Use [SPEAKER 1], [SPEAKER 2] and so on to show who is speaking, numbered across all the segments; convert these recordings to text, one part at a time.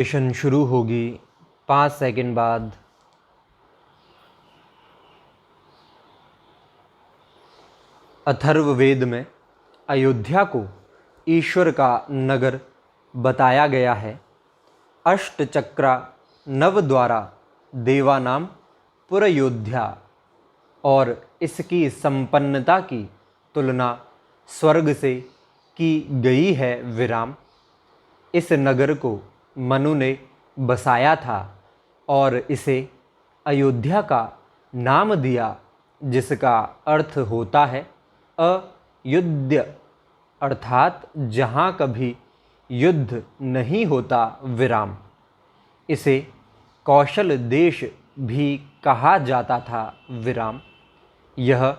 [SPEAKER 1] Session शुरू होगी 5 second बाद। अथर्ववेद में अयोध्या को ईश्वर का नगर बताया गया है। अष्टचक्रा नवद्वारा देवानाम पुरयोध्या और इसकी संपन्नता की तुलना स्वर्ग से की गई है विराम। इस नगर को मनु ने बसाया था और इसे अयोध्या का नाम दिया, जिसका अर्थ होता है अयुध्य, अर्थात जहाँ कभी युद्ध नहीं होता विराम। इसे कौशल देश भी कहा जाता था विराम। यह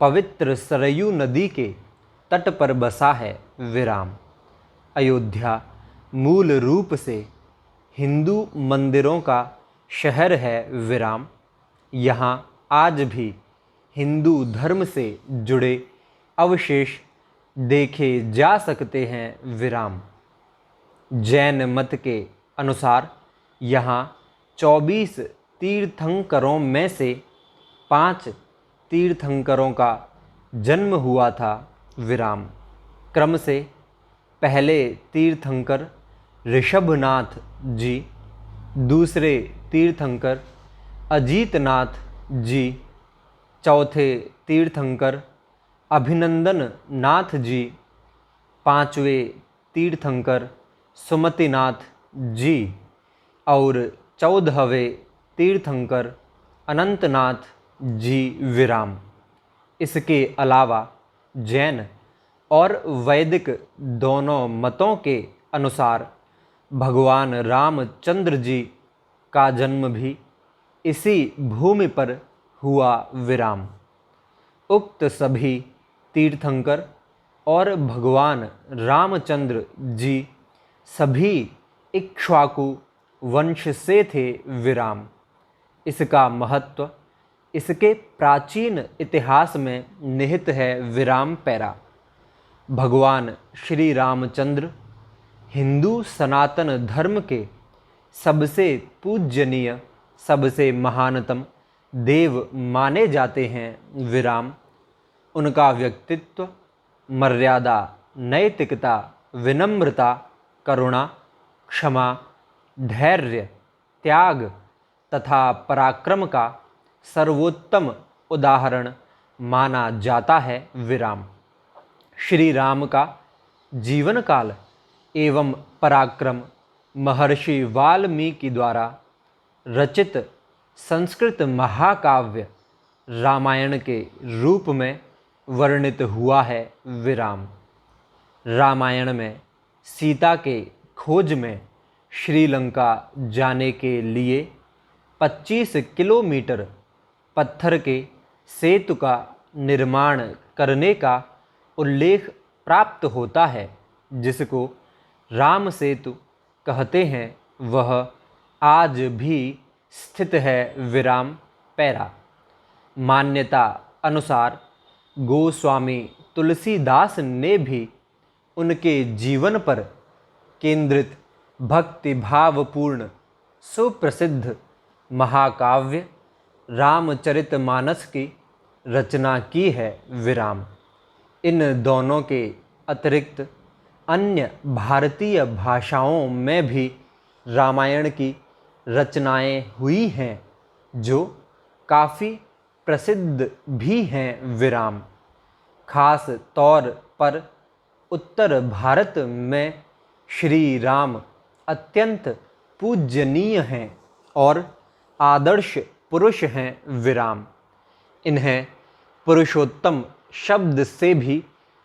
[SPEAKER 1] पवित्र सरयू नदी के तट पर बसा है विराम। अयोध्या मूल रूप से हिंदू मंदिरों का शहर है विराम। यहाँ आज भी हिंदू धर्म से जुड़े अवशेष देखे जा सकते हैं विराम। जैन मत के अनुसार यहाँ 24 तीर्थंकरों में से 5 तीर्थंकरों का जन्म हुआ था विराम। क्रम से पहले तीर्थंकर ऋषभनाथ जी, दूसरे तीर्थंकर अजीतनाथ जी, चौथे तीर्थंकर अभिनंदन नाथ जी, पांचवें तीर्थंकर सुमतिनाथ जी और 14वें तीर्थंकर अनंतनाथ जी विराम। इसके अलावा जैन और वैदिक दोनों मतों के अनुसार भगवान रामचंद्र जी का जन्म भी इसी भूमि पर हुआ विराम। उक्त सभी तीर्थंकर और भगवान रामचंद्र जी सभी इक्ष्वाकु वंश से थे विराम। इसका महत्व इसके प्राचीन इतिहास में निहित है विराम पैरा। भगवान श्री रामचंद्र हिंदू सनातन धर्म के सबसे पूज्यनीय, सबसे महानतम देव माने जाते हैं विराम। उनका व्यक्तित्व, मर्यादा, नैतिकता, विनम्रता, करुणा, क्षमा, धैर्य, त्याग तथा पराक्रम का सर्वोत्तम उदाहरण माना जाता है विराम। श्री राम का जीवन काल एवं पराक्रम महर्षि वाल्मीकि द्वारा रचित संस्कृत महाकाव्य रामायण के रूप में वर्णित हुआ है विराम। रामायण में सीता के खोज में श्रीलंका जाने के लिए 25 किलोमीटर पत्थर के सेतु का निर्माण करने का उल्लेख प्राप्त होता है, जिसको राम सेतु कहते हैं। वह आज भी स्थित है विराम पैरा। मान्यता अनुसार गोस्वामी तुलसीदास ने भी उनके जीवन पर केंद्रित भक्तिभावपूर्ण सुप्रसिद्ध महाकाव्य रामचरितमानस की रचना की है विराम। इन दोनों के अतिरिक्त अन्य भारतीय भाषाओं में भी रामायण की रचनाएं हुई हैं, जो काफ़ी प्रसिद्ध भी हैं विराम। खास तौर पर उत्तर भारत में श्री राम अत्यंत पूजनीय हैं और आदर्श पुरुष हैं विराम। इन्हें पुरुषोत्तम शब्द से भी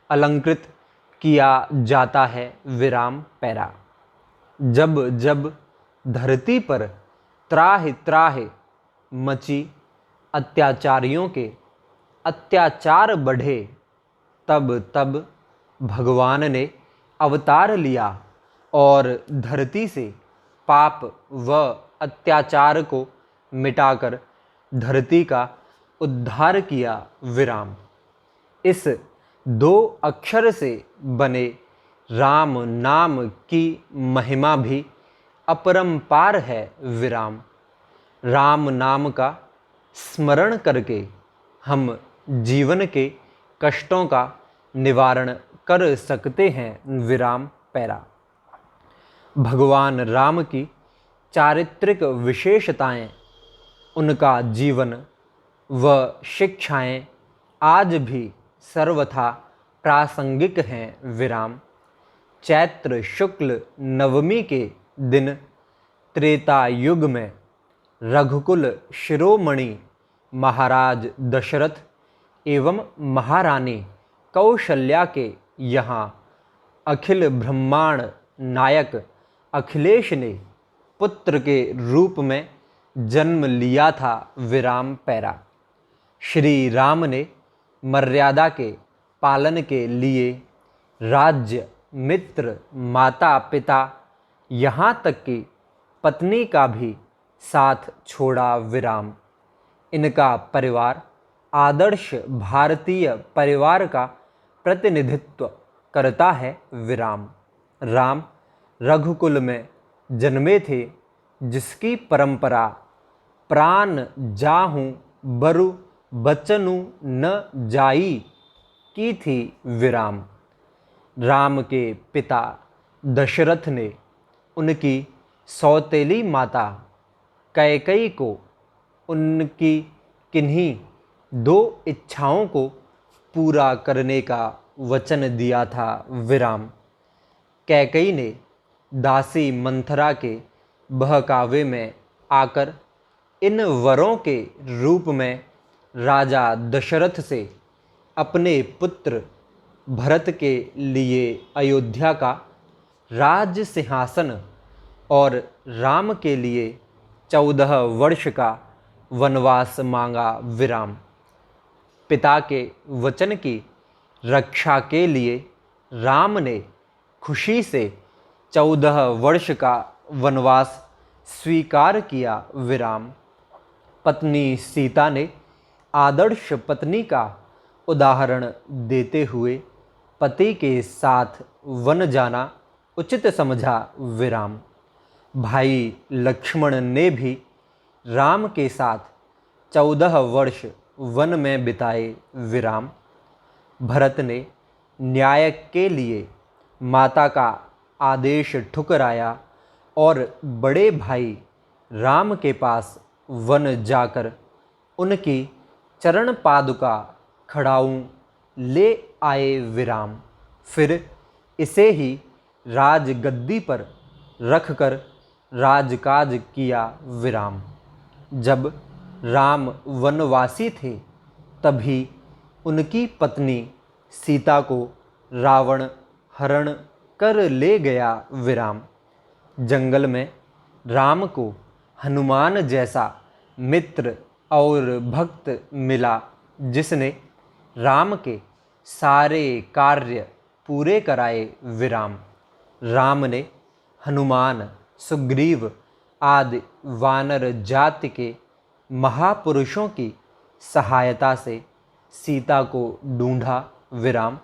[SPEAKER 1] अलंकृत किया जाता है विराम पैरा। जब जब धरती पर त्राहि त्राहि मची, अत्याचारियों के अत्याचार बढ़े, तब तब भगवान ने अवतार लिया और धरती से पाप व अत्याचार को मिटाकर धरती का उद्धार किया विराम। इस 2 अक्षर से बने राम नाम की महिमा भी अपरंपार है विराम। राम नाम का स्मरण करके हम जीवन के कष्टों का निवारण कर सकते हैं। विराम पैरा। भगवान राम की चारित्रिक विशेषताएं, उनका जीवन व शिक्षाएं आज भी सर्वथा प्रासंगिक हैं। विराम। चैत्र शुक्ल नवमी के दिन त्रेता युग में रघुकुल शिरोमणि महाराज दशरथ एवं महारानी कौशल्या के यहाँ अखिल ब्रह्मांड नायक अखिलेश ने पुत्र के रूप में जन्म लिया था। विराम पैरा। श्री राम ने मर्यादा के पालन के लिए राज्य, मित्र, माता पिता, यहाँ तक कि पत्नी का भी साथ छोड़ा। विराम। इनका परिवार आदर्श भारतीय परिवार का प्रतिनिधित्व करता है। विराम। राम रघुकुल में जन्मे थे, जिसकी परंपरा प्राण जाहूँ बरु बचनु न जाई की थी। विराम। राम के पिता दशरथ ने उनकी सौतेली माता कैकेयी को उनकी किन्हीं 2 इच्छाओं को पूरा करने का वचन दिया था। विराम। कैकेयी ने दासी मंथरा के बहकावे में आकर इन वरों के रूप में राजा दशरथ से अपने पुत्र भरत के लिए अयोध्या का राज सिंहासन और राम के लिए 14 वर्ष का वनवास मांगा। विराम। पिता के वचन की रक्षा के लिए राम ने खुशी से 14 वर्ष का वनवास स्वीकार किया। विराम। पत्नी सीता ने आदर्श पत्नी का उदाहरण देते हुए पति के साथ वन जाना उचित समझा। विराम। भाई लक्ष्मण ने भी राम के साथ 14 वर्ष वन में बिताए। विराम। भरत ने न्याय के लिए माता का आदेश ठुकराया और बड़े भाई राम के पास वन जाकर उनकी चरण पादुका खड़ाऊं ले आए। विराम। फिर इसे ही राजगद्दी पर रखकर राजकाज किया। विराम। जब राम वनवासी थे, तभी उनकी पत्नी सीता को रावण हरण कर ले गया। विराम। जंगल में राम को हनुमान जैसा मित्र और भक्त मिला, जिसने राम के सारे कार्य पूरे कराए। विराम। राम ने हनुमान, सुग्रीव आदि वानर जाति के महापुरुषों की सहायता से सीता को ढूंढा। विराम।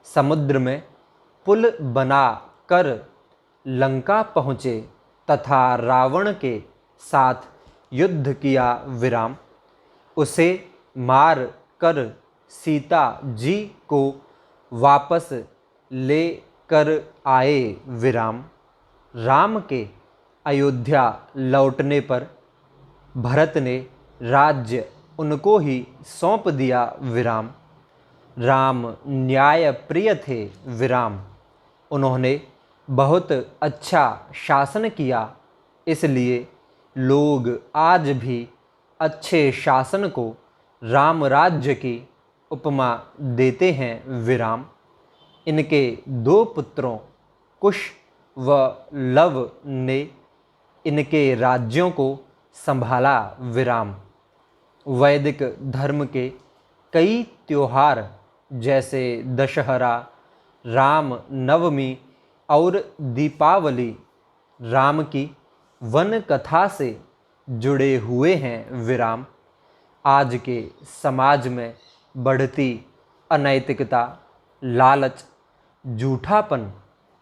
[SPEAKER 1] समुद्र में पुल बना कर लंका पहुँचे तथा रावण के साथ युद्ध किया। विराम। उसे मार कर सीता जी को वापस ले कर आए। विराम। राम के अयोध्या लौटने पर भरत ने राज्य उनको ही सौंप दिया। विराम। राम न्याय प्रिय थे। विराम। उन्होंने बहुत अच्छा शासन किया, इसलिए लोग आज भी अच्छे शासन को राम राज्य की उपमा देते हैं। विराम। इनके 2 पुत्रों कुश व लव ने इनके राज्यों को संभाला। विराम। वैदिक धर्म के कई त्योहार जैसे दशहरा, राम नवमी और दीपावली राम की वन कथा से जुड़े हुए हैं। विराम। आज के समाज में बढ़ती अनैतिकता, लालच, झूठापन,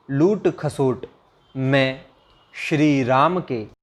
[SPEAKER 1] लूट खसोट में श्री राम के